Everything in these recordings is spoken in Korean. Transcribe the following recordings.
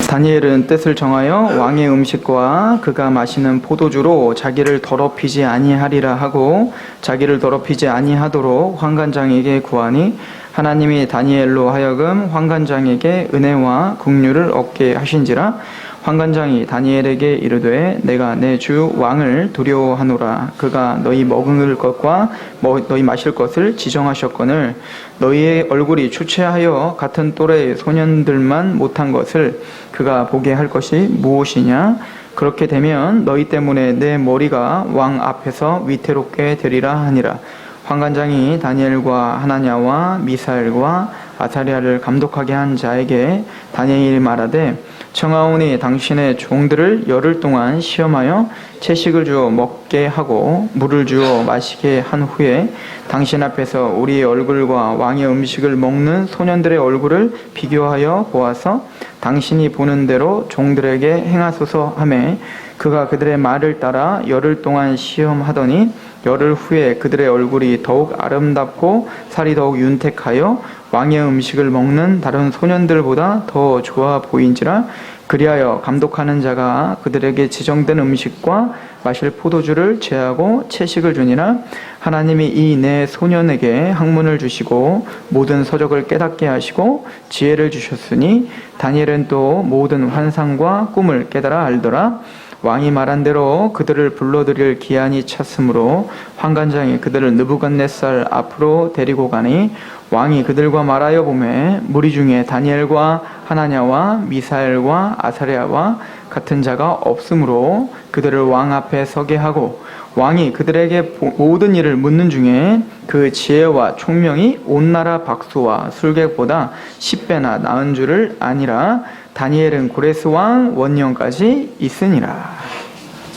다니엘은 뜻을 정하여 왕의 음식과 그가 마시는 포도주로 자기를 더럽히지 아니하리라 하고 자기를 더럽히지 아니하도록 환관장에게 구하니 하나님이 다니엘로 하여금 환관장에게 은혜와 긍휼을 얻게 하신지라. 환관장이 다니엘에게 이르되 내가 내 주 왕을 두려워하노라. 그가 너희 먹을 것과 너희 마실 것을 지정하셨거늘 너희의 얼굴이 추체하여 같은 또래의 소년들만 못한 것을 그가 보게 할 것이 무엇이냐. 그렇게 되면 너희 때문에 내 머리가 왕 앞에서 위태롭게 되리라 하니라. 환관장이 다니엘과 하나냐와 미사엘과 아사랴를 감독하게 한 자에게 다니엘이 말하되 청하오니 당신의 종들을 열흘 동안 시험하여 채식을 주어 먹게 하고 물을 주어 마시게 한 후에 당신 앞에서 우리의 얼굴과 왕의 음식을 먹는 소년들의 얼굴을 비교하여 보아서 당신이 보는 대로 종들에게 행하소서 하매 그가 그들의 말을 따라 열흘 동안 시험하더니 열흘 후에 그들의 얼굴이 더욱 아름답고 살이 더욱 윤택하여 왕의 음식을 먹는 다른 소년들보다 더 좋아 보인지라. 그리하여 감독하는 자가 그들에게 지정된 음식과 마실 포도주를 제하고 채식을 주니라. 하나님이 이 네 소년에게 학문을 주시고 모든 서적을 깨닫게 하시고 지혜를 주셨으니 다니엘은 또 모든 환상과 꿈을 깨달아 알더라. 왕이 말한 대로 그들을 불러들일 기한이 찼으므로 환관장이 그들을 느부갓네살 앞으로 데리고 가니 왕이 그들과 말하여 보매 무리 중에 다니엘과 하나냐와 미사엘과 아사랴와 같은 자가 없으므로 그들을 왕 앞에 서게 하고 왕이 그들에게 모든 일을 묻는 중에 그 지혜와 총명이 온 나라 박수와 술객보다 10배나 나은 줄을 아니라. 다니엘은 고레스 왕 원년까지 있으니라.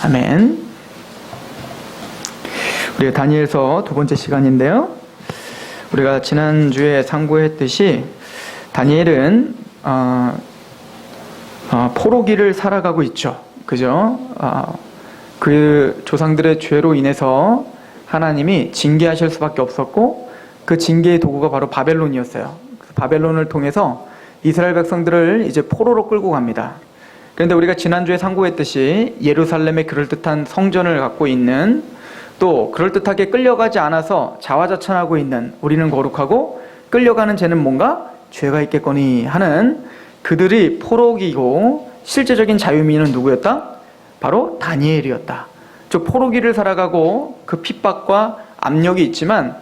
아멘. 우리가 다니엘서 두 번째 시간인데요. 우리가 지난주에 상고했듯이 다니엘은 포로기를 살아가고 있죠. 그죠? 그 조상들의 죄로 인해서 하나님이 징계하실 수밖에 없었고 그 징계의 도구가 바로 바벨론이었어요. 바벨론을 통해서 이스라엘 백성들을 이제 포로로 끌고 갑니다. 그런데 우리가 지난주에 상고했듯이 예루살렘의 그럴듯한 성전을 갖고 있는, 또 그럴듯하게 끌려가지 않아서 자화자찬하고 있는 우리는 거룩하고 끌려가는 쟤는 뭔가 죄가 있겠거니 하는 그들이 포로기고 실제적인 자유민은 누구였다? 바로 다니엘이었다. 즉 포로기를 살아가고 그 핍박과 압력이 있지만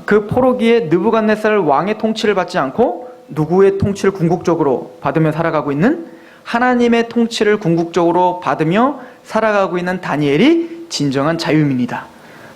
그 포로기에 느부갓네살 왕의 통치를 받지 않고 누구의 통치를 궁극적으로 받으며 살아가고 있는 하나님의 통치를 궁극적으로 받으며 살아가고 있는 다니엘이 진정한 자유민이다.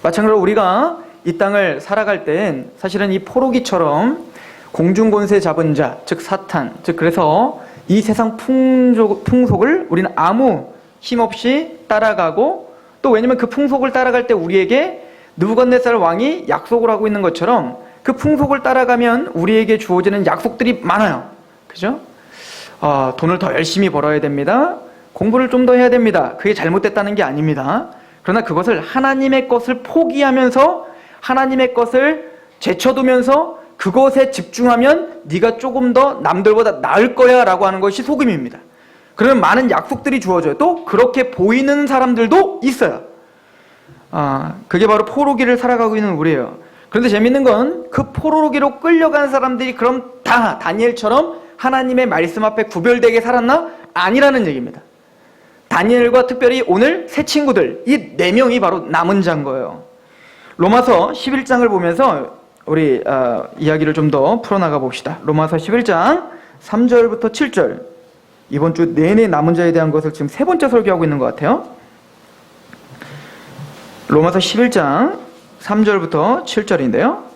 마찬가지로 우리가 이 땅을 살아갈 땐 사실은 이 포로기처럼 공중권세 잡은 자, 즉 사탄, 즉 그래서 이 세상 풍속을 우리는 아무 힘없이 따라가고, 또 왜냐면 그 풍속을 따라갈 때 우리에게 느부갓네살 왕이 약속을 하고 있는 것처럼 그 풍속을 따라가면 우리에게 주어지는 약속들이 많아요. 그죠? 돈을 더 열심히 벌어야 됩니다. 공부를 좀 더 해야 됩니다. 그게 잘못됐다는 게 아닙니다. 그러나 그것을 하나님의 것을 포기하면서 하나님의 것을 제쳐두면서 그것에 집중하면 네가 조금 더 남들보다 나을 거야 라고 하는 것이 속임입니다. 그러면 많은 약속들이 주어져요. 또 그렇게 보이는 사람들도 있어요. 그게 바로 포로기를 살아가고 있는 우리예요. 그런데 재밌는 건 그 포로기로 끌려간 사람들이 그럼 다 다니엘처럼 하나님의 말씀 앞에 구별되게 살았나? 아니라는 얘기입니다. 다니엘과 특별히 오늘 새 친구들, 이 4명이 바로 남은 자인 거예요. 로마서 11장을 보면서 우리 이야기를 좀 더 풀어나가 봅시다. 로마서 11장 3절부터 7절. 이번 주 내내 남은 자에 대한 것을 지금 3번째 설교하고 있는 것 같아요. 로마서 11장 3절부터 7절인데요.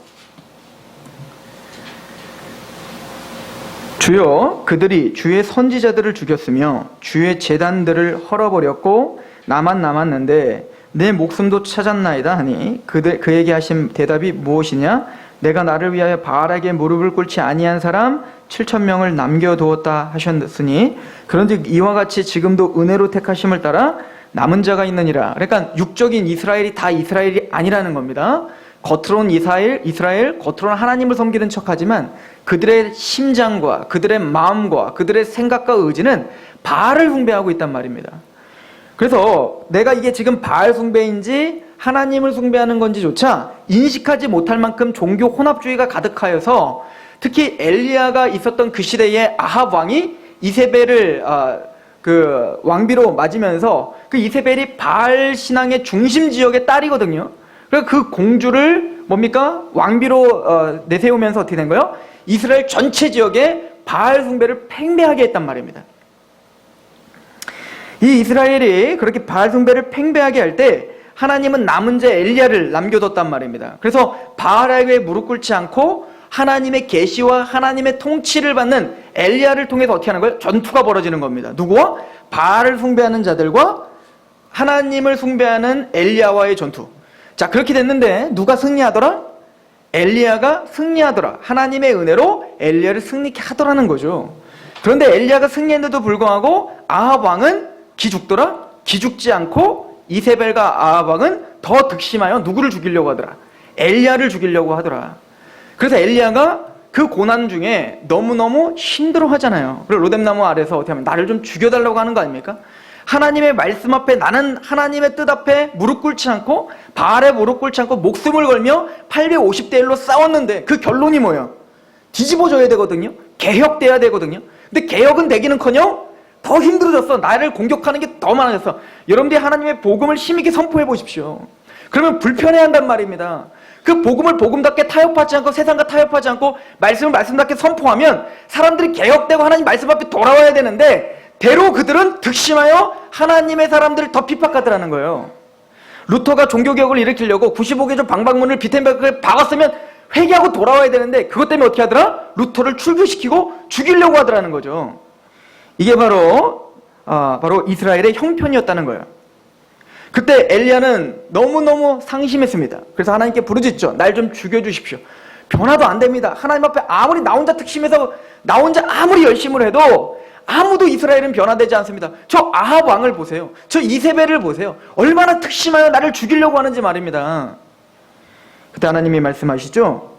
주여 그들이 주의 선지자들을 죽였으며 주의 제단들을 헐어버렸고 나만 남았는데 내 목숨도 찾았나이다 하니 그에게 하신 대답이 무엇이냐? 내가 나를 위하여 바알에게 무릎을 꿇지 아니한 사람 7,000명을 남겨두었다 하셨으니 그런즉 이와 같이 지금도 은혜로 택하심을 따라 남은 자가 있느니라. 그러니까 육적인 이스라엘이 다 이스라엘이 아니라는 겁니다. 겉으로는 이스라엘, 겉으로는 하나님을 섬기는 척하지만 그들의 심장과 그들의 마음과 그들의 생각과 의지는 바알을 숭배하고 있단 말입니다. 그래서 내가 이게 지금 바알 숭배인지 하나님을 숭배하는 건지조차 인식하지 못할 만큼 종교 혼합주의가 가득하여서 특히 엘리야가 있었던 그 시대에 아합 왕이 이세벨을 그 왕비로 맞으면서 그 이세벨이 바알 신앙의 중심 지역의 딸이거든요. 그래서 그 공주를 뭡니까? 왕비로 내세우면서 어떻게 된 거예요? 이스라엘 전체 지역에 바알 숭배를 팽배하게 했단 말입니다. 이 이스라엘이 그렇게 바알 숭배를 팽배하게 할 때 하나님은 남은 자 엘리야를 남겨뒀단 말입니다. 그래서 바알에게 무릎 꿇지 않고 하나님의 계시와 하나님의 통치를 받는 엘리야를 통해서 어떻게 하는 거예요? 전투가 벌어지는 겁니다. 누구와? 바알을 숭배하는 자들과 하나님을 숭배하는 엘리야와의 전투. 자, 그렇게 됐는데 누가 승리하더라? 엘리야가 승리하더라. 하나님의 은혜로 엘리야를 승리케 하더라는 거죠. 그런데 엘리야가 승리했는데도 불구하고 아합 왕은 기죽더라? 기죽지 않고 이세벨과 아합 왕은 더 득심하여 누구를 죽이려고 하더라? 엘리야를 죽이려고 하더라. 그래서 엘리야가 그 고난 중에 너무너무 힘들어 하잖아요. 그리고 로뎀나무 아래서 어떻게 하면 나를 좀 죽여달라고 하는 거 아닙니까? 하나님의 말씀 앞에 나는 하나님의 뜻 앞에 무릎 꿇지 않고 바알에 무릎 꿇지 않고 목숨을 걸며 850대 1로 싸웠는데 그 결론이 뭐예요? 뒤집어져야 되거든요. 개혁돼야 되거든요. 근데 개혁은 되기는커녕 더 힘들어졌어. 나를 공격하는 게 더 많아졌어. 여러분들이 하나님의 복음을 힘있게 선포해 보십시오. 그러면 불편해한단 말입니다. 그 복음을 복음답게 타협하지 않고 세상과 타협하지 않고 말씀을 말씀답게 선포하면 사람들이 개혁되고 하나님 말씀 앞에 돌아와야 되는데 대로 그들은 득심하여 하나님의 사람들을 더 핍박하더라는 거예요. 루터가 종교개혁을 일으키려고 95개조 방방문을 비텐베르크에 박았으면 회개하고 돌아와야 되는데 그것 때문에 어떻게 하더라? 루터를 출교시키고 죽이려고 하더라는 거죠. 이게 바로 이스라엘의 형편이었다는 거예요. 그때 엘리야는 너무너무 상심했습니다. 그래서 하나님께 부르짖죠. 날 좀 죽여주십시오. 변화도 안 됩니다. 하나님 앞에 아무리 나 혼자 특심해서 나 혼자 아무리 열심을 해도 아무도 이스라엘은 변화되지 않습니다. 저 아합 왕을 보세요. 저 이세벨을 보세요. 얼마나 특심하여 나를 죽이려고 하는지 말입니다. 그때 하나님이 말씀하시죠.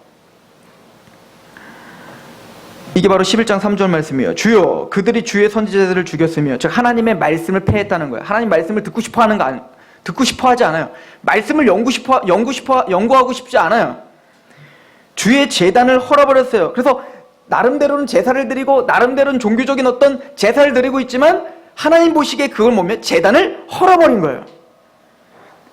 이게 바로 11장 3절 말씀이에요. 주여 그들이 주의 선지자들을 죽였으며 즉 하나님의 말씀을 폐했다는 거예요. 하나님 말씀을 듣고 싶어 하는 거 아니에요. 듣고 싶어 하지 않아요. 말씀을 연구하고 싶지 않아요. 주의 제단을 헐어버렸어요. 그래서 나름대로는 제사를 드리고 나름대로는 종교적인 어떤 제사를 드리고 있지만 하나님 보시기에 그걸 뭐면 제단을 헐어버린 거예요.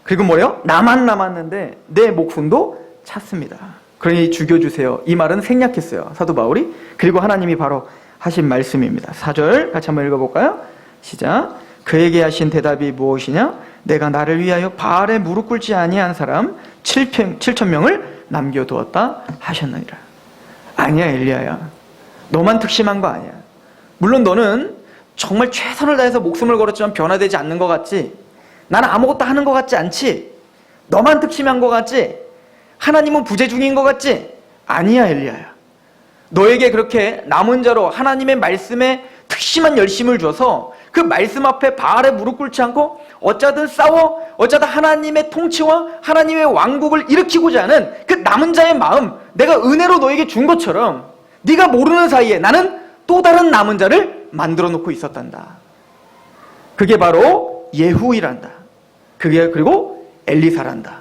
그리고 뭐래요? 나만 남았는데 내 목숨도 찼습니다. 그러니 죽여주세요. 이 말은 생략했어요. 사도 바울이. 그리고 하나님이 바로 하신 말씀입니다. 4절 같이 한번 읽어볼까요? 시작. 그에게 하신 대답이 무엇이냐? 내가 나를 위하여 바알에 무릎 꿇지 아니한 사람 7,000명을 남겨두었다 하셨느니라. 아니야 엘리야야. 너만 특심한 거 아니야. 물론 너는 정말 최선을 다해서 목숨을 걸었지만 변화되지 않는 것 같지? 나는 아무것도 하는 것 같지 않지? 너만 특심한 것 같지? 하나님은 부재 중인 것 같지? 아니야 엘리야야. 너에게 그렇게 남은 자로 하나님의 말씀에 특심한 열심을 줘서 그 말씀 앞에 바알에 무릎 꿇지 않고 어쩌든 싸워 어쩌다 하나님의 통치와 하나님의 왕국을 일으키고자 하는 그 남은 자의 마음 내가 은혜로 너에게 준 것처럼 네가 모르는 사이에 나는 또 다른 남은 자를 만들어 놓고 있었단다. 그게 바로 예후이란다. 그게 그리고 엘리사란다.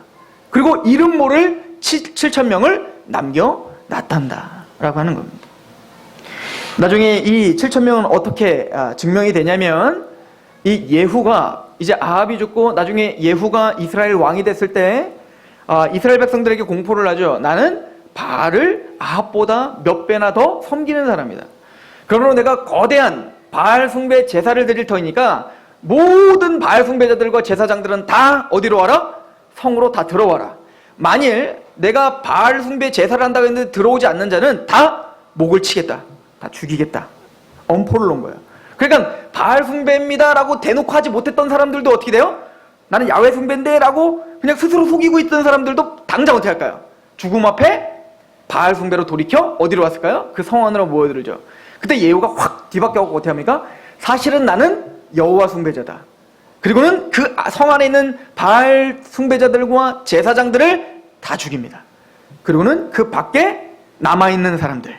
그리고 이름 모를 7,000명을 남겨놨단다 라고 하는 겁니다. 나중에 이 7,000명은 어떻게 증명이 되냐면 이 예후가 이제 아합이 죽고 나중에 예후가 이스라엘 왕이 됐을 때 이스라엘 백성들에게 공포를 하죠. 나는 바알을 아합보다 몇 배나 더 섬기는 사람이다. 그러므로 내가 거대한 바알 숭배 제사를 드릴 터이니까 모든 바알 숭배자들과 제사장들은 다 어디로 와라? 성으로 다 들어와라. 만일 내가 바알 숭배 제사를 한다고 했는데 들어오지 않는 자는 다 목을 치겠다. 다 죽이겠다. 엄포를 놓은 거예요. 그러니까 바알 숭배입니다 라고 대놓고 하지 못했던 사람들도 어떻게 돼요? 나는 야훼 숭배인데 라고 그냥 스스로 속이고 있던 사람들도 당장 어떻게 할까요? 죽음 앞에 바알 숭배로 돌이켜 어디로 왔을까요? 그 성 안으로 모여들죠. 그때 예후가 확 뒤바뀌어서 어떻게 합니까? 사실은 나는 여호와 숭배자다. 그리고는 그 성 안에 있는 바알 숭배자들과 제사장들을 다 죽입니다. 그리고는 그 밖에 남아있는 사람들,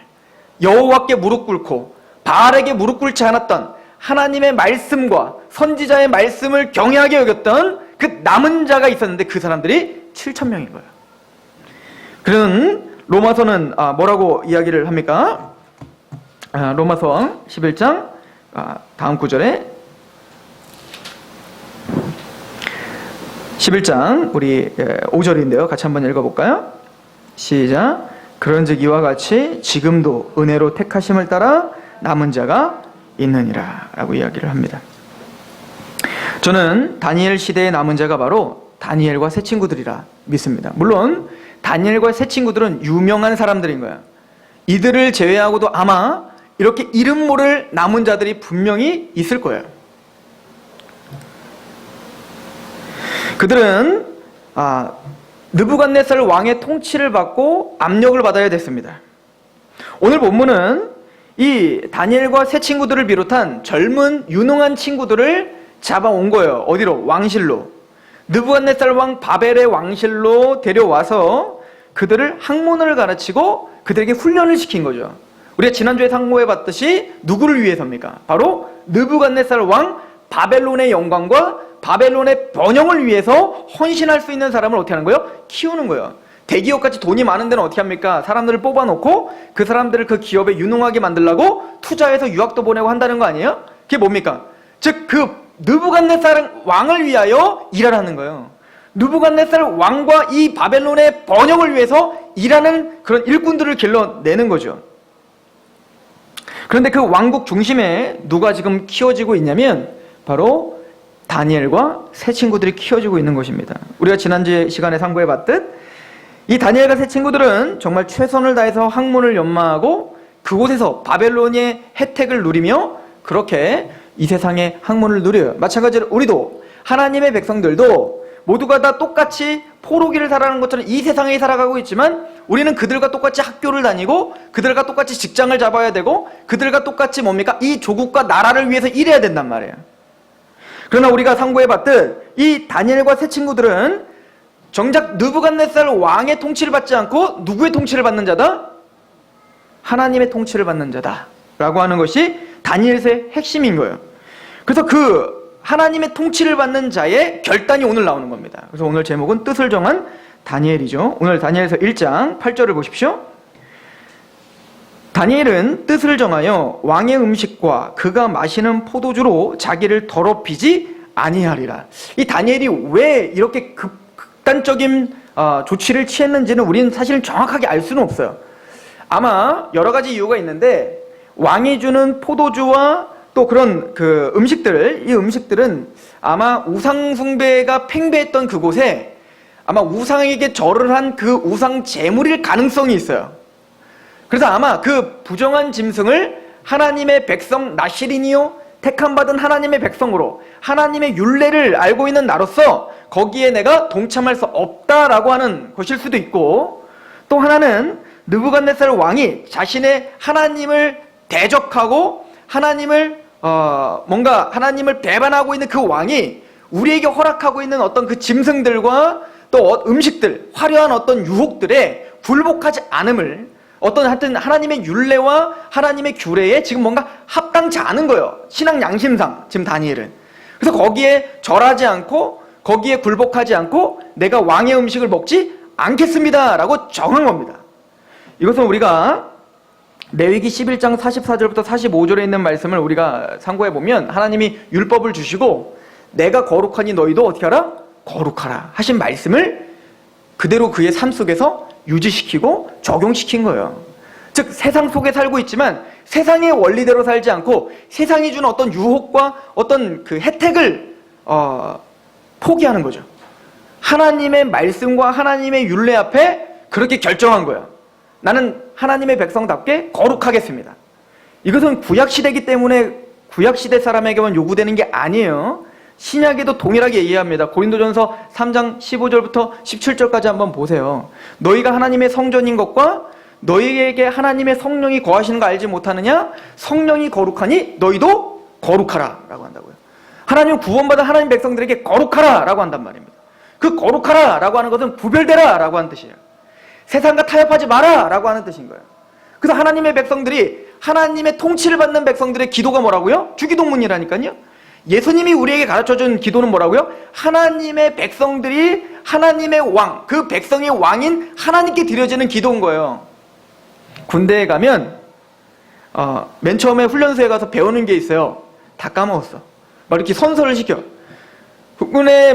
여호와께 무릎 꿇고 바알에게 무릎 꿇지 않았던 하나님의 말씀과 선지자의 말씀을 경외하게 여겼던 그 남은 자가 있었는데 그 사람들이 7,000명인 거예요. 그런 로마서는 뭐라고 이야기를 합니까? 로마서 11장 다음 구절에 11장 우리 5절인데요. 같이 한번 읽어볼까요? 시작. 그런즉 이와 같이 지금도 은혜로 택하심을 따라 남은 자가 있느니라 라고 이야기를 합니다. 저는 다니엘 시대의 남은 자가 바로 다니엘과 세 친구들이라 믿습니다. 물론 다니엘과 세 친구들은 유명한 사람들인 거예요. 이들을 제외하고도 아마 이렇게 이름 모를 남은 자들이 분명히 있을 거예요. 그들은 느부갓네살 왕의 통치를 받고 압력을 받아야 됐습니다. 오늘 본문은 이 다니엘과 세 친구들을 비롯한 젊은 유능한 친구들을 잡아온 거예요. 어디로? 왕실로. 느부갓네살 왕 바벨의 왕실로 데려와서 그들을 학문을 가르치고 그들에게 훈련을 시킨 거죠. 우리가 지난주에 상고해 봤듯이 누구를 위해서입니까? 바로 느부갓네살 왕 바벨론의 영광과 바벨론의 번영을 위해서 헌신할 수 있는 사람을 어떻게 하는 거예요? 키우는 거예요. 대기업같이 돈이 많은 데는 어떻게 합니까? 사람들을 뽑아놓고 그 사람들을 그 기업에 유능하게 만들려고 투자해서 유학도 보내고 한다는 거 아니에요? 그게 뭡니까? 즉 그 느부갓네살 왕을 위하여 일하라는 거예요. 느부갓네살 왕과 이 바벨론의 번영을 위해서 일하는 그런 일꾼들을 길러내는 거죠. 그런데 그 왕국 중심에 누가 지금 키워지고 있냐면 바로 다니엘과 세 친구들이 키워지고 있는 것입니다. 우리가 지난주 시간에 상고해 봤듯 이 다니엘과 세 친구들은 정말 최선을 다해서 학문을 연마하고 그곳에서 바벨론의 혜택을 누리며 그렇게 이 세상의 학문을 누려요. 마찬가지로 우리도 하나님의 백성들도 모두가 다 똑같이 포로기를 살아가는 것처럼 이 세상에 살아가고 있지만 우리는 그들과 똑같이 학교를 다니고 그들과 똑같이 직장을 잡아야 되고 그들과 똑같이 뭡니까? 이 조국과 나라를 위해서 일해야 된단 말이에요. 그러나 우리가 상고해봤듯 이 다니엘과 세 친구들은 정작 느부갓네살 왕의 통치를 받지 않고 누구의 통치를 받는 자다? 하나님의 통치를 받는 자다 라고 하는 것이 다니엘서의 핵심인 거예요. 그래서 그 하나님의 통치를 받는 자의 결단이 오늘 나오는 겁니다. 그래서 오늘 제목은 뜻을 정한 다니엘이죠. 오늘 다니엘서 1장 8절을 보십시오. 다니엘은 뜻을 정하여 왕의 음식과 그가 마시는 포도주로 자기를 더럽히지 아니하리라. 이 다니엘이 왜 이렇게 극단적인 조치를 취했는지는 우리는 사실 정확하게 알 수는 없어요. 아마 여러 가지 이유가 있는데 왕이 주는 포도주와 또 그런 그 음식들, 이 음식들은 아마 우상 숭배가 팽배했던 그곳에 아마 우상에게 절을 한 그 우상 제물일 가능성이 있어요. 그래서 아마 그 부정한 짐승을 하나님의 백성 나시린이요 택함받은 하나님의 백성으로 하나님의 율례를 알고 있는 나로서 거기에 내가 동참할 수 없다라고 하는 것일 수도 있고, 또 하나는 느부갓네살 왕이 자신의 하나님을 대적하고 하나님을 뭔가 하나님을 배반하고 있는 그 왕이 우리에게 허락하고 있는 어떤 그 짐승들과 또 음식들, 화려한 어떤 유혹들에 굴복하지 않음을, 어떤 하여튼 하나님의 율례와 하나님의 규례에 지금 뭔가 합당치 않은 거예요. 신앙 양심상 지금 다니엘은. 그래서 거기에 절하지 않고 거기에 굴복하지 않고 내가 왕의 음식을 먹지 않겠습니다 라고 정한 겁니다. 이것은 우리가 레위기 11장 44절부터 45절에 있는 말씀을 우리가 상고해 보면 하나님이 율법을 주시고 내가 거룩하니 너희도 어떻게 하라? 거룩하라 하신 말씀을 그대로 그의 삶 속에서 유지시키고 적용시킨 거예요. 즉 세상 속에 살고 있지만 세상의 원리대로 살지 않고 세상이 주는 어떤 유혹과 어떤 그 혜택을 포기하는 거죠. 하나님의 말씀과 하나님의 율례 앞에 그렇게 결정한 거예요. 나는 하나님의 백성답게 거룩하겠습니다. 이것은 구약시대이기 때문에 구약시대 사람에게만 요구되는 게 아니에요. 신약에도 동일하게 이해합니다. 고린도전서 3장 15절부터 17절까지 한번 보세요. 너희가 하나님의 성전인 것과 너희에게 하나님의 성령이 거하시는 거 알지 못하느냐? 성령이 거룩하니 너희도 거룩하라 라고 한다고요. 하나님 구원받은 하나님 백성들에게 거룩하라 라고 한단 말입니다. 그 거룩하라 라고 하는 것은 구별되라 라고 하는 뜻이에요. 세상과 타협하지 마라 라고 하는 뜻인 거예요. 그래서 하나님의 백성들이, 하나님의 통치를 받는 백성들의 기도가 뭐라고요? 주기도문이라니까요. 예수님이 우리에게 가르쳐준 기도는 뭐라고요? 하나님의 백성들이 하나님의 왕, 그 백성의 왕인 하나님께 드려지는 기도인 거예요. 군대에 가면 맨 처음에 훈련소에 가서 배우는 게 있어요. 다 까먹었어. 막 이렇게 선서를 시켜. 국군에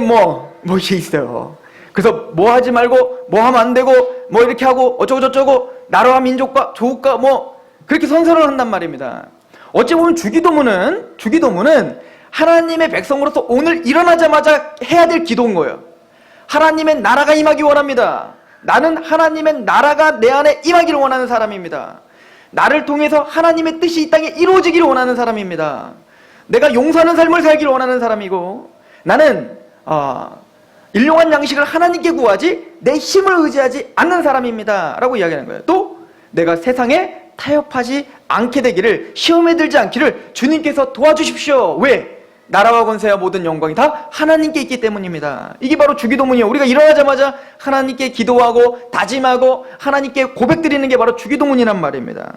이게 있어요. 그래서 뭐 하지 말고, 뭐 하면 안 되고, 뭐 이렇게 하고, 어쩌고저쩌고, 나라와 민족과 조국과 그렇게 선서를 한단 말입니다. 어찌 보면 주기도문은 하나님의 백성으로서 오늘 일어나자마자 해야 될 기도인 거예요. 하나님의 나라가 임하기 원합니다. 나는 하나님의 나라가 내 안에 임하기를 원하는 사람입니다. 나를 통해서 하나님의 뜻이 이 땅에 이루어지기를 원하는 사람입니다. 내가 용서하는 삶을 살기를 원하는 사람이고, 나는 일용한 양식을 하나님께 구하지 내 힘을 의지하지 않는 사람입니다 라고 이야기하는 거예요. 또 내가 세상에 타협하지 않게 되기를, 시험에 들지 않기를 주님께서 도와주십시오. 왜? 나라와 권세와 모든 영광이 다 하나님께 있기 때문입니다. 이게 바로 주기도문이에요. 우리가 일어나자마자 하나님께 기도하고 다짐하고 하나님께 고백드리는 게 바로 주기도문이란 말입니다.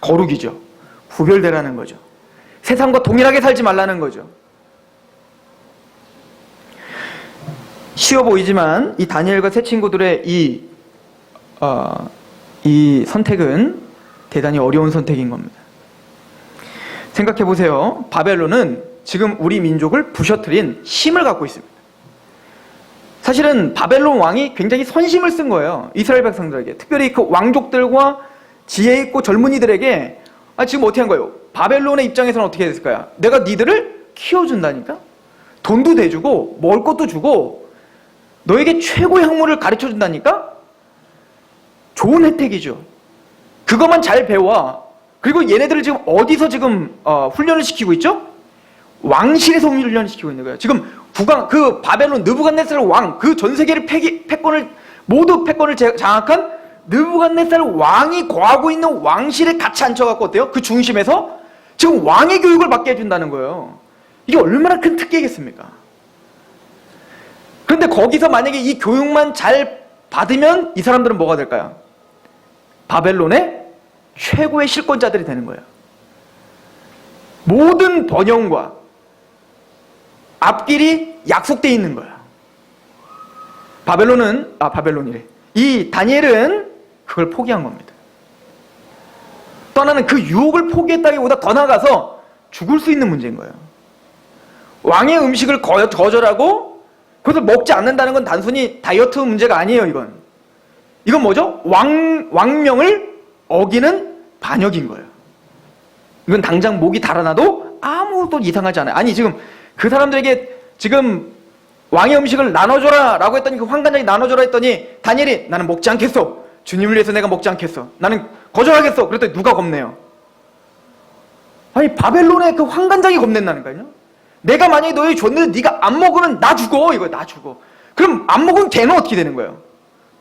거룩이죠. 구별되라는 거죠. 세상과 동일하게 살지 말라는 거죠. 쉬워 보이지만 이 다니엘과 세 친구들의 이 선택은 대단히 어려운 선택인 겁니다. 생각해 보세요. 바벨론은 지금 우리 민족을 부셔뜨린 힘을 갖고 있습니다. 사실은 바벨론 왕이 굉장히 선심을 쓴 거예요. 이스라엘 백성들에게. 특별히 그 왕족들과 지혜 있고 젊은이들에게 지금 어떻게 한 거예요? 바벨론의 입장에서는 어떻게 됐을까요? 내가 니들을 키워준다니까? 돈도 대주고 먹을 것도 주고 너에게 최고의 학문을 가르쳐준다니까? 좋은 혜택이죠. 그것만 잘 배워. 그리고 얘네들을 지금 어디서 지금 훈련을 시키고 있죠? 왕실에서 훈련을 시키고 있는 거예요. 지금 그 바벨론 느부갓네살 왕, 그 전 세계를 모두 패권을 장악한 느부갓네살 왕이 거하고 있는 왕실에 같이 앉혀갖고 어때요? 그 중심에서 지금 왕의 교육을 받게 해준다는 거예요. 이게 얼마나 큰 특혜겠습니까? 그런데 거기서 만약에 이 교육만 잘 받으면 이 사람들은 뭐가 될까요? 바벨론의 최고의 실권자들이 되는 거예요. 모든 번영과 앞길이 약속되어 있는 거예요. 바벨론이래. 이 다니엘은 그걸 포기한 겁니다. 떠나는 그 유혹을 포기했다기보다 더 나아가서 죽을 수 있는 문제인 거예요. 왕의 음식을 거절하고 그것을 먹지 않는다는 건 단순히 다이어트 문제가 아니에요. 이건 뭐죠? 왕명을 어기는 반역인 거예요. 이건 당장 목이 달아나도 아무것도 이상하지 않아요. 아니 지금 그 사람들에게 지금 왕의 음식을 나눠줘라 라고 했더니 그 환관장이 나눠줘라 했더니 다니엘이 나는 먹지 않겠어. 주님을 위해서 내가 먹지 않겠어. 나는 거절하겠어. 그랬더니 누가 겁내요? 아니 바벨론의 그 환관장이 겁낸다니까요. 내가 만약에 너에게 줬는데 네가 안 먹으면 나 죽어. 나 죽어. 그럼 안 먹으면 걔는 어떻게 되는 거예요?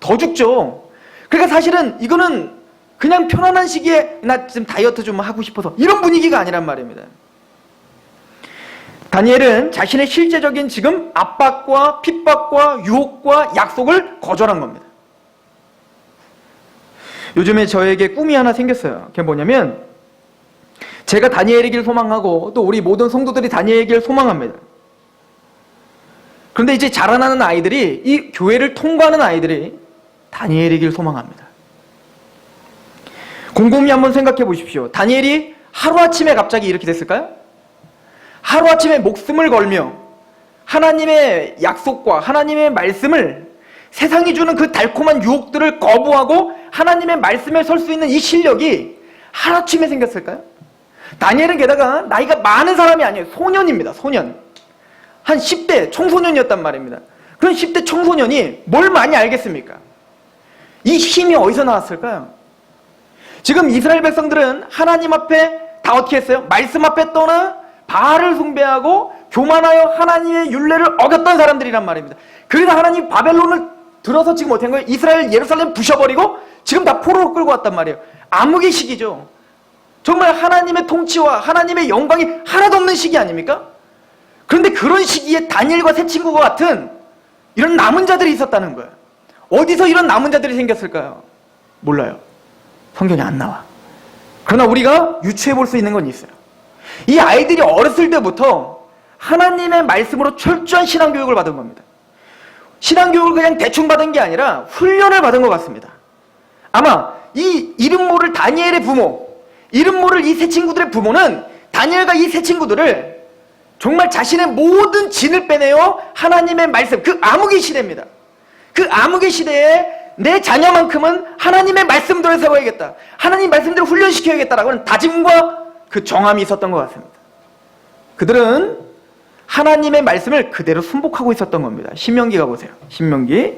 더 죽죠. 그러니까 사실은 이거는 그냥 편안한 시기에 나 지금 다이어트 좀 하고 싶어서 이런 분위기가 아니란 말입니다. 다니엘은 자신의 실제적인 지금 압박과 핍박과 유혹과 약속을 거절한 겁니다. 요즘에 저에게 꿈이 하나 생겼어요. 그게 뭐냐면 제가 다니엘이길 소망하고 또 우리 모든 성도들이 다니엘이길 소망합니다. 그런데 이제 자라나는 아이들이, 이 교회를 통과하는 아이들이 다니엘이길 소망합니다. 곰곰이 한번 생각해 보십시오. 다니엘이 하루아침에 갑자기 이렇게 됐을까요? 하루아침에 목숨을 걸며 하나님의 약속과 하나님의 말씀을, 세상이 주는 그 달콤한 유혹들을 거부하고 하나님의 말씀에 설 수 있는 이 실력이 하루아침에 생겼을까요? 다니엘은 게다가 나이가 많은 사람이 아니에요. 소년입니다. 소년. 한 10대 청소년이었단 말입니다. 그런 10대 청소년이 뭘 많이 알겠습니까? 이 힘이 어디서 나왔을까요? 지금 이스라엘 백성들은 하나님 앞에 다 어떻게 했어요? 말씀 앞에 떠나 바알을 숭배하고 교만하여 하나님의 율례를 어겼던 사람들이란 말입니다. 그래서 하나님 바벨론을 들어서 지금 어떻게 한 거예요? 이스라엘 예루살렘 부셔버리고 지금 다 포로로 끌고 왔단 말이에요. 암흑의 시기죠. 정말 하나님의 통치와 하나님의 영광이 하나도 없는 시기 아닙니까? 그런데 그런 시기에 다니엘과 세 친구와 같은 이런 남은 자들이 있었다는 거예요. 어디서 이런 남은 자들이 생겼을까요? 몰라요. 성경에 안 나와. 그러나 우리가 유추해 볼 수 있는 건 있어요. 이 아이들이 어렸을 때부터 하나님의 말씀으로 철저한 신앙교육을 받은 겁니다. 신앙교육을 그냥 대충 받은 게 아니라 훈련을 받은 것 같습니다. 아마 이 이름 모를 다니엘의 부모, 이름 모를 이 세 친구들의 부모는 다니엘과 이 세 친구들을 정말 자신의 모든 진을 빼내어 하나님의 말씀, 그 암흑의 시대입니다. 그 암흑의 시대에 내 자녀만큼은 하나님의 말씀대로 세워야겠다, 하나님 말씀대로 훈련시켜야겠다라고 하는 다짐과 그 정함이 있었던 것 같습니다. 그들은 하나님의 말씀을 그대로 순복하고 있었던 겁니다. 신명기 가보세요. 신명기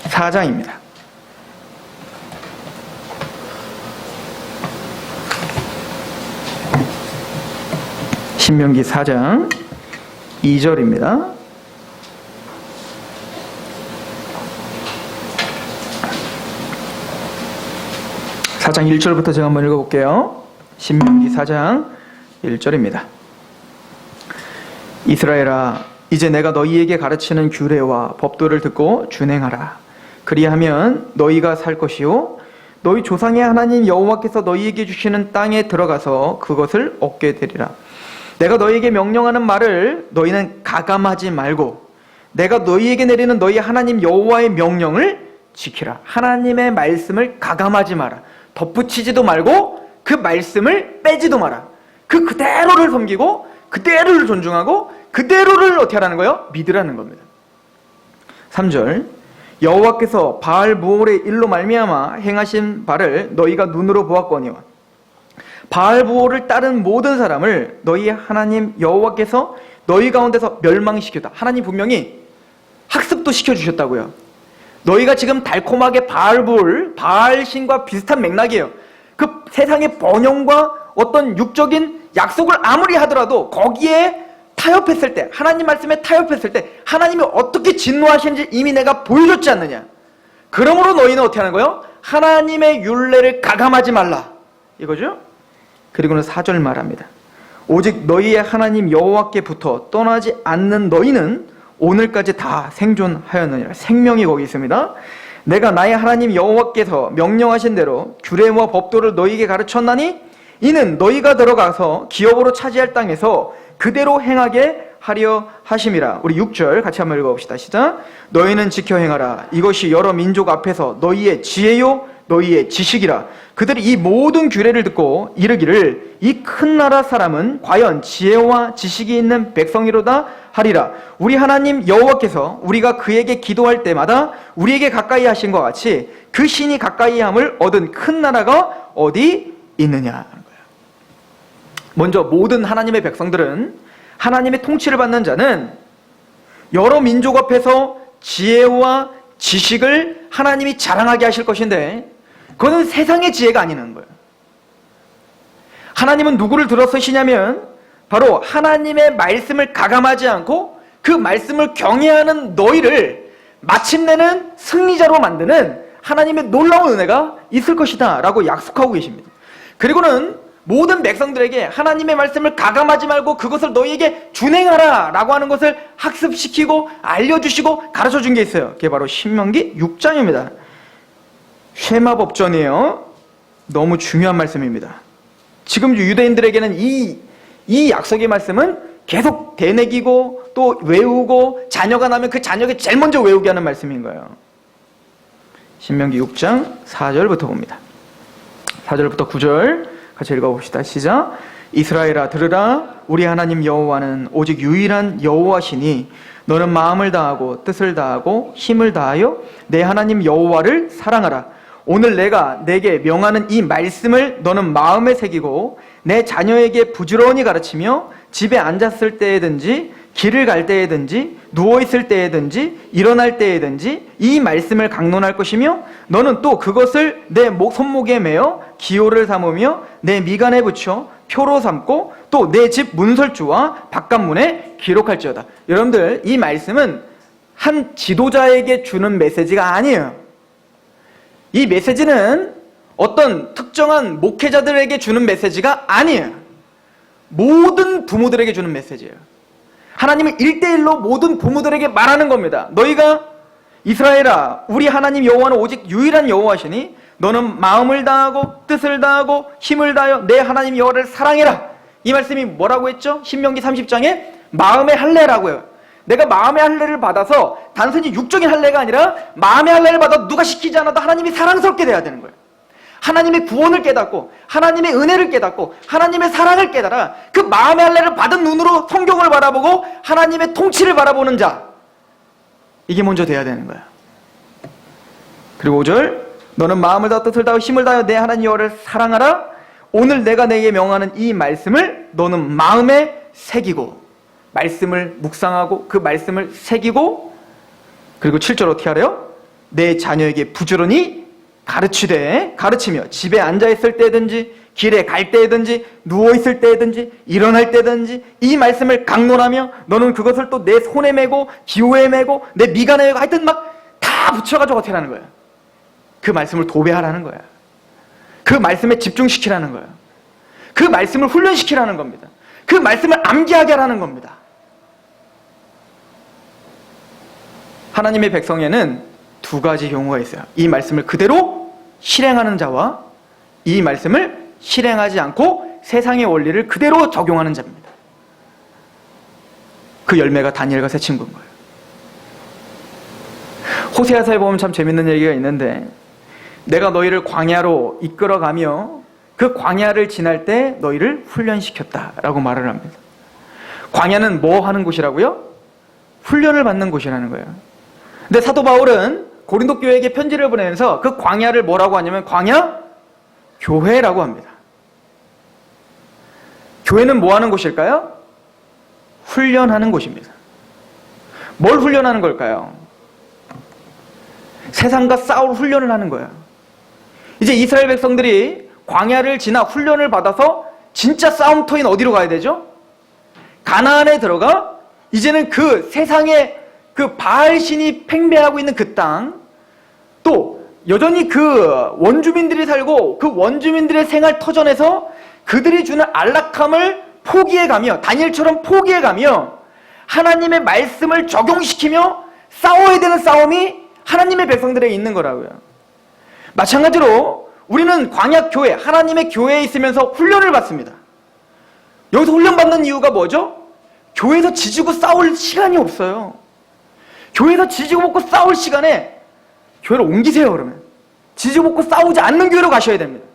4장입니다. 신명기 4장 2절입니다. 4장 1절부터 제가 한번 읽어볼게요. 신명기 4장 1절입니다. 이스라엘아, 이제 내가 너희에게 가르치는 규례와 법도를 듣고 준행하라. 그리하면 너희가 살 것이요 너희 조상의 하나님 여호와께서 너희에게 주시는 땅에 들어가서 그것을 얻게 되리라. 내가 너희에게 명령하는 말을 너희는 가감하지 말고 내가 너희에게 내리는 너희 하나님 여호와의 명령을 지키라. 하나님의 말씀을 가감하지 마라. 덧붙이지도 말고 그 말씀을 빼지도 마라. 그대로를 섬기고 그대로를 존중하고 그대로를 어떻게 하라는 거예요? 믿으라는 겁니다. 3절, 여호와께서 바알부올의 일로 말미암아 행하신 바를 너희가 눈으로 보았거니와 바알부올을 따른 모든 사람을 너희 하나님 여호와께서 너희 가운데서 멸망시켰다. 하나님 분명히 학습도 시켜주셨다고요. 너희가 지금 달콤하게 바알부올, 바알신과 비슷한 맥락이에요. 그 세상의 번영과 어떤 육적인 약속을 아무리 하더라도 거기에 타협했을 때, 하나님 말씀에 타협했을 때 하나님이 어떻게 진노하시는지 이미 내가 보여줬지 않느냐. 그러므로 너희는 어떻게 하는 거예요? 하나님의 율례를 가감하지 말라, 이거죠. 그리고는 4절 말합니다. 오직 너희의 하나님 여호와께부터 떠나지 않는 너희는 오늘까지 다 생존하였느니라. 생명이 거기 있습니다. 내가 나의 하나님 여호와께서 명령하신 대로 규례와 법도를 너희에게 가르쳤나니 이는 너희가 들어가서 기업으로 차지할 땅에서 그대로 행하게 하려 하심이라. 우리 6절 같이 한번 읽어봅시다. 시작. 너희는 지켜 행하라. 이것이 여러 민족 앞에서 너희의 지혜요 너희의 지식이라. 그들이 이 모든 규례를 듣고 이르기를 이 큰 나라 사람은 과연 지혜와 지식이 있는 백성이로다 하리라. 우리 하나님 여호와께서 우리가 그에게 기도할 때마다 우리에게 가까이 하신 것 같이 그 신이 가까이 함을 얻은 큰 나라가 어디 있느냐. 먼저 모든 하나님의 백성들은, 하나님의 통치를 받는 자는 여러 민족 앞에서 지혜와 지식을 하나님이 자랑하게 하실 것인데 그것은 세상의 지혜가 아니는 거예요. 하나님은 누구를 들어서시냐면 바로 하나님의 말씀을 가감하지 않고 그 말씀을 경외하는 너희를 마침내는 승리자로 만드는 하나님의 놀라운 은혜가 있을 것이다 라고 약속하고 계십니다. 그리고는 모든 백성들에게 하나님의 말씀을 가감하지 말고 그것을 너희에게 준행하라 라고 하는 것을 학습시키고 알려주시고 가르쳐준 게 있어요. 그게 바로 신명기 6장입니다. 쉐마법전이에요. 너무 중요한 말씀입니다. 지금 유대인들에게는 이 약속의 말씀은 계속 되뇌기고 또 외우고 자녀가 나면 그 자녀에게 제일 먼저 외우게 하는 말씀인 거예요. 신명기 6장 4절부터 봅니다. 4절부터 9절 같이 읽어봅시다. 시작. 이스라엘아 들으라. 우리 하나님 여호와는 오직 유일한 여호와시니 너는 마음을 다하고 뜻을 다하고 힘을 다하여 내 하나님 여호와를 사랑하라. 오늘 내가 내게 명하는 이 말씀을 너는 마음에 새기고 내 자녀에게 부지런히 가르치며 집에 앉았을 때에든지 길을 갈 때에든지 누워있을 때에든지 일어날 때에든지 이 말씀을 강론할 것이며 너는 또 그것을 내 손목에 매어 기호를 삼으며 내 미간에 붙여 표로 삼고 또 내 집 문설주와 바깥문에 기록할지어다. 여러분들, 이 말씀은 한 지도자에게 주는 메시지가 아니에요. 이 메시지는 어떤 특정한 목회자들에게 주는 메시지가 아니에요. 모든 부모들에게 주는 메시지예요. 하나님은 1대1로 모든 부모들에게 말하는 겁니다. 너희가 이스라엘아, 우리 하나님 여호와는 오직 유일한 여호와시니 너는 마음을 다하고 뜻을 다하고 힘을 다하여 내 하나님 여호와를 사랑해라. 이 말씀이 뭐라고 했죠? 신명기 30장에 마음의 할례라고요. 내가 마음의 할례를 받아서 단순히 육적인 할례가 아니라 마음의 할례를 받아 누가 시키지 않아도 하나님이 사랑스럽게 돼야 되는 거예요. 하나님의 구원을 깨닫고 하나님의 은혜를 깨닫고 하나님의 사랑을 깨달아 그 마음의 할례를 받은 눈으로 성경을 바라보고 하나님의 통치를 바라보는 자, 이게 먼저 돼야 되는 거야. 그리고 5절, 너는 마음을 다하고 뜻을 다하고 힘을 다하여 내 하나님 여호와를 사랑하라. 오늘 내가 내게 명하는 이 말씀을 너는 마음에 새기고, 말씀을 묵상하고 그 말씀을 새기고, 그리고 7절 어떻게 하래요? 내 자녀에게 부지런히 가르치며 집에 앉아있을 때든지 길에 갈 때든지 누워있을 때든지 일어날 때든지 이 말씀을 강론하며 너는 그것을 또 내 손에 메고 기호에 메고 내 미간에 메고 하여튼 막 다 붙여가지고 어떻게 하는 거야? 그 말씀을 도배하라는 거야. 그 말씀에 집중시키라는 거야. 그 말씀을 훈련시키라는 겁니다. 그 말씀을 암기하게 하라는 겁니다. 하나님의 백성에는 두 가지 경우가 있어요. 이 말씀을 그대로 실행하는 자와 이 말씀을 실행하지 않고 세상의 원리를 그대로 적용하는 자입니다. 그 열매가 다니엘과 세 친구인 거예요. 호세아서에 보면 참 재밌는 얘기가 있는데, 내가 너희를 광야로 이끌어가며 그 광야를 지날 때 너희를 훈련시켰다라고 말을 합니다. 광야는 뭐 하는 곳이라고요? 훈련을 받는 곳이라는 거예요. 근데 사도 바울은 고린도 교회에게 편지를 보내면서 그 광야를 뭐라고 하냐면 광야 교회라고 합니다. 교회는 뭐 하는 곳일까요? 훈련하는 곳입니다. 뭘 훈련하는 걸까요? 세상과 싸울 훈련을 하는 거예요. 이제 이스라엘 백성들이 광야를 지나 훈련을 받아서 진짜 싸움터인 어디로 가야 되죠? 가나안에 들어가 이제는 그 세상에 그 바알신이 팽배하고 있는 그 땅, 또 여전히 그 원주민들이 살고 그 원주민들의 생활 터전에서 그들이 주는 안락함을 포기해가며 다니엘처럼 포기해가며 하나님의 말씀을 적용시키며 싸워야 되는 싸움이 하나님의 백성들에게 있는 거라고요. 마찬가지로 우리는 광야교회, 하나님의 교회에 있으면서 훈련을 받습니다. 여기서 훈련받는 이유가 뭐죠? 교회에서 지지고 싸울 시간이 없어요. 교회에서 지지고 먹고 싸울 시간에 교회를 옮기세요. 그러면 지지고 먹고 싸우지 않는 교회로 가셔야 됩니다.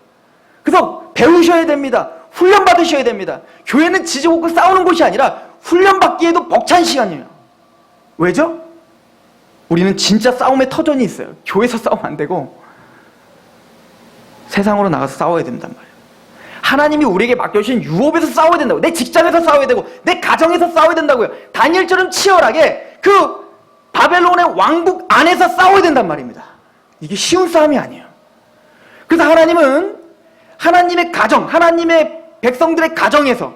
그래서 배우셔야 됩니다. 훈련 받으셔야 됩니다. 교회는 지지고 먹고 싸우는 곳이 아니라 훈련 받기에도 벅찬 시간이에요. 왜죠? 우리는 진짜 싸움의 터전이 있어요. 교회에서 싸우면 안 되고 세상으로 나가서 싸워야 된단 말이에요. 하나님이 우리에게 맡겨주신 유업에서 싸워야 된다고, 내 직장에서 싸워야 되고 내 가정에서 싸워야 된다고요. 다니엘처럼 치열하게 그 바벨론의 왕국 안에서 싸워야 된단 말입니다. 이게 쉬운 싸움이 아니에요. 그래서 하나님은 하나님의 가정, 하나님의 백성들의 가정에서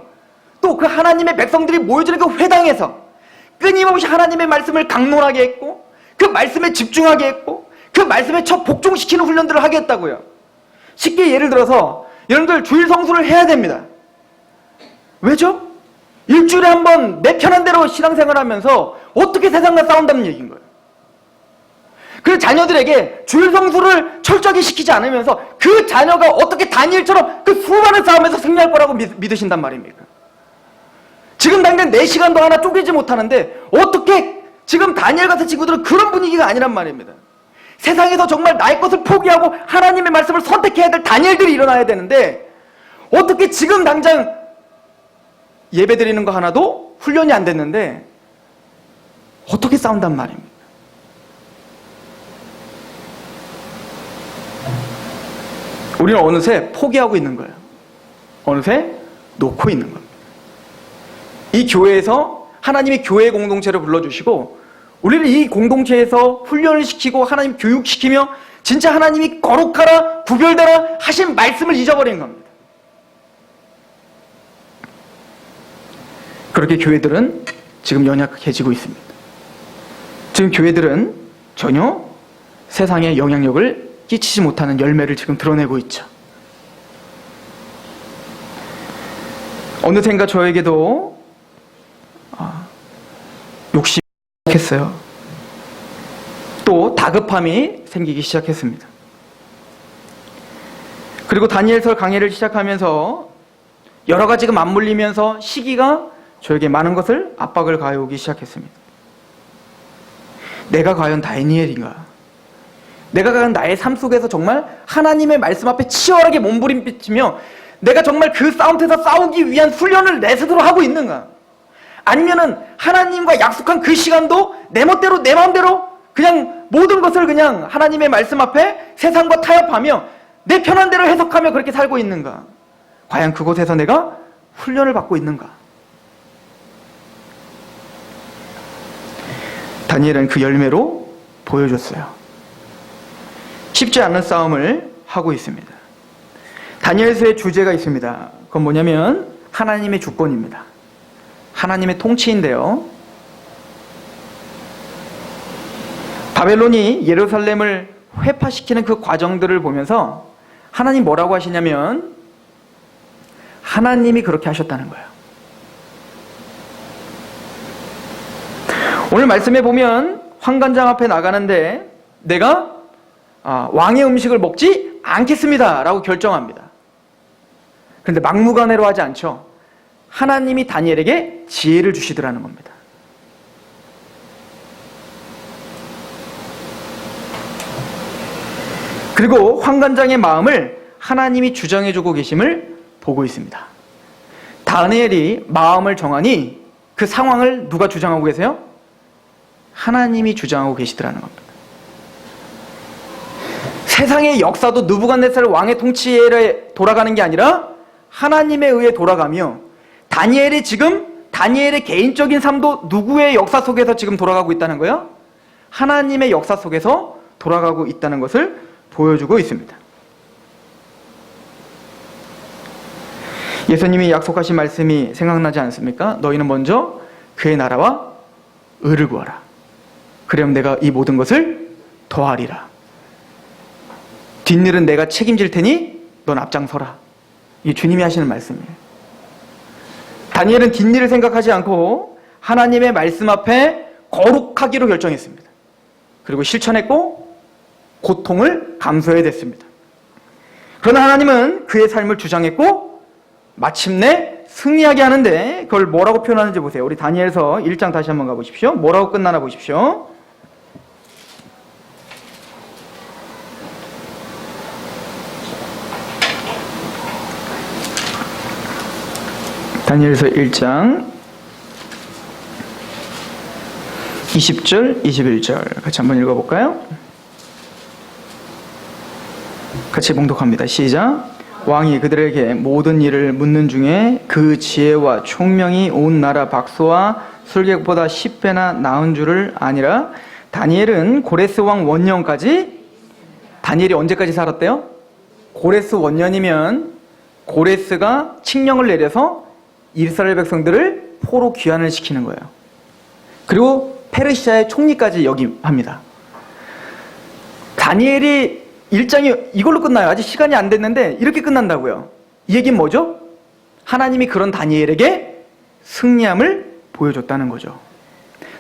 또 그 하나님의 백성들이 모여지는 그 회당에서 끊임없이 하나님의 말씀을 강론하게 했고 그 말씀에 집중하게 했고 그 말씀에 첫 복종시키는 훈련들을 하게 했다고요. 쉽게 예를 들어서 여러분들 주일 성수를 해야 됩니다. 왜죠? 일주일에 한 번 내 편한 대로 신앙생활 하면서 어떻게 세상과 싸운다는 얘기인 거예요. 그 자녀들에게 주일 성수를 철저하게 시키지 않으면서 그 자녀가 어떻게 다니엘처럼 그 수많은 싸움에서 승리할 거라고 믿으신단 말입니까? 지금 당장 4시간도 하나 쪼개지 못하는데 어떻게 지금 다니엘 같은 친구들은 그런 분위기가 아니란 말입니다. 세상에서 정말 나의 것을 포기하고 하나님의 말씀을 선택해야 될 다니엘들이 일어나야 되는데 어떻게 지금 당장 예배 드리는 거 하나도 훈련이 안 됐는데 어떻게 싸운단 말입니까? 우리는 어느새 포기하고 있는 거예요. 어느새 놓고 있는 겁니다. 이 교회에서 하나님이 교회 공동체를 불러주시고 우리를 이 공동체에서 훈련을 시키고 하나님 교육시키며 진짜 하나님이 거룩하라 구별되라 하신 말씀을 잊어버리는 겁니다. 그렇게 교회들은 지금 연약해지고 있습니다. 지금 교회들은 전혀 세상에 영향력을 끼치지 못하는 열매를 지금 드러내고 있죠. 어느샌가 저에게도 욕심이 시작했어요. 또 다급함이 생기기 시작했습니다. 그리고 다니엘서 강의를 시작하면서 여러 가지가 맞물리면서 시기가 저에게 많은 것을 압박을 가해오기 시작했습니다. 내가 과연 다니엘인가? 내가 과연 나의 삶 속에서 정말 하나님의 말씀 앞에 치열하게 몸부림치며 내가 정말 그 싸움터에서 싸우기 위한 훈련을 내 스스로 하고 있는가? 아니면은 하나님과 약속한 그 시간도 내 멋대로 내 마음대로 그냥 모든 것을 그냥 하나님의 말씀 앞에 세상과 타협하며 내 편한 대로 해석하며 그렇게 살고 있는가? 과연 그곳에서 내가 훈련을 받고 있는가? 다니엘은 그 열매로 보여줬어요. 쉽지 않은 싸움을 하고 있습니다. 다니엘서의 주제가 있습니다. 그건 뭐냐면 하나님의 주권입니다. 하나님의 통치인데요. 바벨론이 예루살렘을 회파시키는 그 과정들을 보면서 하나님 뭐라고 하시냐면 하나님이 그렇게 하셨다는 거예요. 오늘 말씀에 보면 환관장 앞에 나가는데 내가 왕의 음식을 먹지 않겠습니다 라고 결정합니다. 그런데 막무가내로 하지 않죠. 하나님이 다니엘에게 지혜를 주시더라는 겁니다. 그리고 환관장의 마음을 하나님이 주장해주고 계심을 보고 있습니다. 다니엘이 마음을 정하니 그 상황을 누가 주장하고 계세요? 하나님이 주장하고 계시더라는 겁니다. 세상의 역사도 느부갓네살 왕의 통치에 돌아가는 게 아니라 하나님에 의해 돌아가며 다니엘이 지금 다니엘의 개인적인 삶도 누구의 역사 속에서 지금 돌아가고 있다는 거예요? 하나님의 역사 속에서 돌아가고 있다는 것을 보여주고 있습니다. 예수님이 약속하신 말씀이 생각나지 않습니까? 너희는 먼저 그의 나라와 의를 구하라. 그러면 내가 이 모든 것을 더하리라. 뒷일은 내가 책임질 테니 넌 앞장서라. 이게 주님이 하시는 말씀이에요. 다니엘은 뒷일을 생각하지 않고 하나님의 말씀 앞에 거룩하기로 결정했습니다. 그리고 실천했고 고통을 감수해야 됐습니다. 그러나 하나님은 그의 삶을 주장했고 마침내 승리하게 하는데 그걸 뭐라고 표현하는지 보세요. 우리 다니엘서 1장 다시 한번 가보십시오. 뭐라고 끝나나 보십시오. 다니엘서 1장 20절, 21절 같이 한번 읽어볼까요? 같이 봉독합니다. 시작. 왕이 그들에게 모든 일을 묻는 중에 그 지혜와 총명이 온 나라 박소와 술객보다 10배나 나은 줄을 아니라 다니엘은 고레스 왕 원년까지 다니엘이 언제까지 살았대요? 고레스 원년이면 고레스가 칙령을 내려서 이스라엘 백성들을 포로 귀환을 시키는 거예요. 그리고 페르시아의 총리까지 역임합니다. 다니엘이 1장이 이걸로 끝나요. 아직 시간이 안 됐는데 이렇게 끝난다고요. 이 얘기는 뭐죠? 하나님이 그런 다니엘에게 승리함을 보여줬다는 거죠.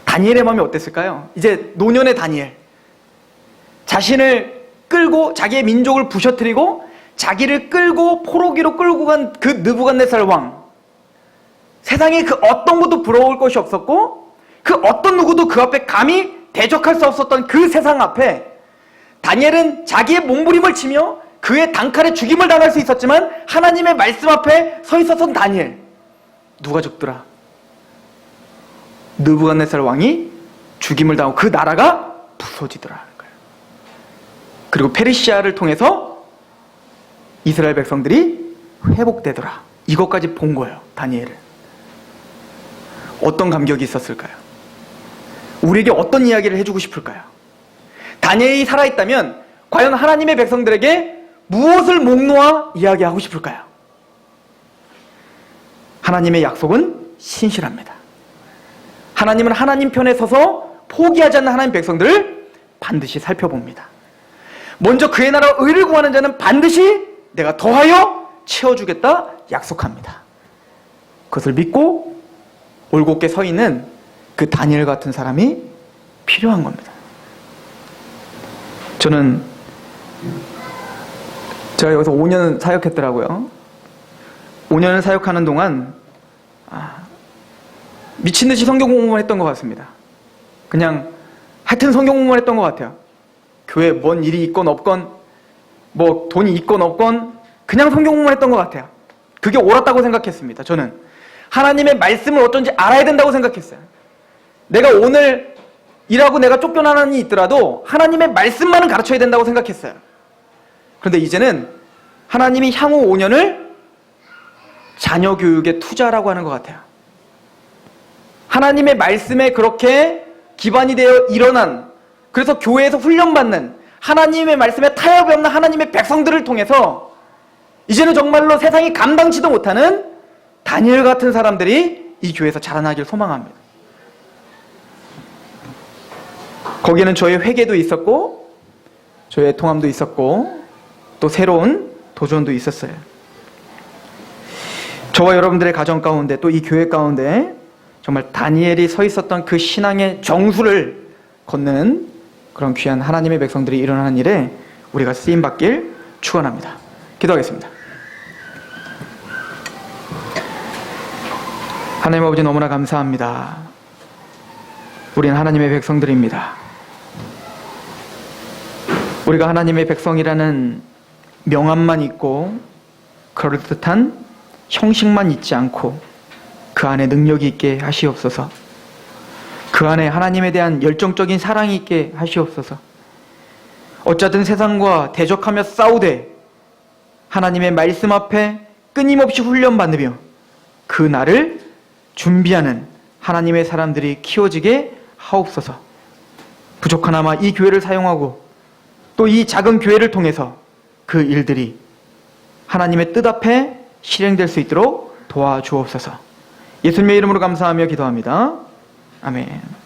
다니엘의 마음이 어땠을까요? 이제 노년의 다니엘, 자신을 끌고 자기의 민족을 부셔뜨리고 자기를 끌고 포로기로 끌고 간 그 느부갓네살 왕, 세상에 그 어떤 것도 부러울 것이 없었고 그 어떤 누구도 그 앞에 감히 대적할 수 없었던 그 세상 앞에 다니엘은 자기의 몸부림을 치며 그의 단칼에 죽임을 당할 수 있었지만 하나님의 말씀 앞에 서 있었던 다니엘, 누가 죽더라? 느부갓네살 왕이 죽임을 당하고 그 나라가 부서지더라는 거예요. 그리고 페르시아를 통해서 이스라엘 백성들이 회복되더라. 이것까지 본 거예요. 다니엘은. 어떤 감격이 있었을까요? 우리에게 어떤 이야기를 해주고 싶을까요? 다니엘이 살아있다면 과연 하나님의 백성들에게 무엇을 목 놓아 이야기하고 싶을까요? 하나님의 약속은 신실합니다. 하나님은 하나님 편에 서서 포기하지 않는 하나님 백성들을 반드시 살펴봅니다. 먼저 그의 나라 의를 구하는 자는 반드시 내가 더하여 채워주겠다 약속합니다. 그것을 믿고 올곧게 서 있는 그 다니엘 같은 사람이 필요한 겁니다. 제가 여기서 5년 사역했더라고요. 5년을 사역하는 동안 미친듯이 성경 공부만 했던 것 같습니다. 그냥 하여튼 성경 공부만 했던 것 같아요. 교회에 뭔 일이 있건 없건 뭐 돈이 있건 없건 그냥 성경 공부만 했던 것 같아요. 그게 옳았다고 생각했습니다. 저는 하나님의 말씀을 어쩐지 알아야 된다고 생각했어요. 내가 오늘 일하고 내가 쫓겨나는 일이 있더라도 하나님의 말씀만은 가르쳐야 된다고 생각했어요. 그런데 이제는 하나님이 향후 5년을 자녀 교육에 투자라고 하는 것 같아요. 하나님의 말씀에 그렇게 기반이 되어 일어난, 그래서 교회에서 훈련받는 하나님의 말씀에 타협이 없는 하나님의 백성들을 통해서 이제는 정말로 세상이 감당치도 못하는 다니엘 같은 사람들이 이 교회에서 자라나길 소망합니다. 거기에는 저의 회개도 있었고 저의 통함도 있었고 또 새로운 도전도 있었어요. 저와 여러분들의 가정 가운데 또 이 교회 가운데 정말 다니엘이 서 있었던 그 신앙의 정수를 걷는 그런 귀한 하나님의 백성들이 일어나는 일에 우리가 쓰임받길 축원합니다. 기도하겠습니다. 하나님 아버지, 너무나 감사합니다. 우리는 하나님의 백성들입니다. 우리가 하나님의 백성이라는 명함만 있고 그럴듯한 형식만 있지 않고 그 안에 능력이 있게 하시옵소서. 그 안에 하나님에 대한 열정적인 사랑이 있게 하시옵소서. 어쩌든 세상과 대적하며 싸우되 하나님의 말씀 앞에 끊임없이 훈련받으며 그 날을 준비하는 하나님의 사람들이 키워지게 하옵소서. 부족하나마 이 교회를 사용하고 또 이 작은 교회를 통해서 그 일들이 하나님의 뜻 앞에 실행될 수 있도록 도와주옵소서. 예수님의 이름으로 감사하며 기도합니다. 아멘.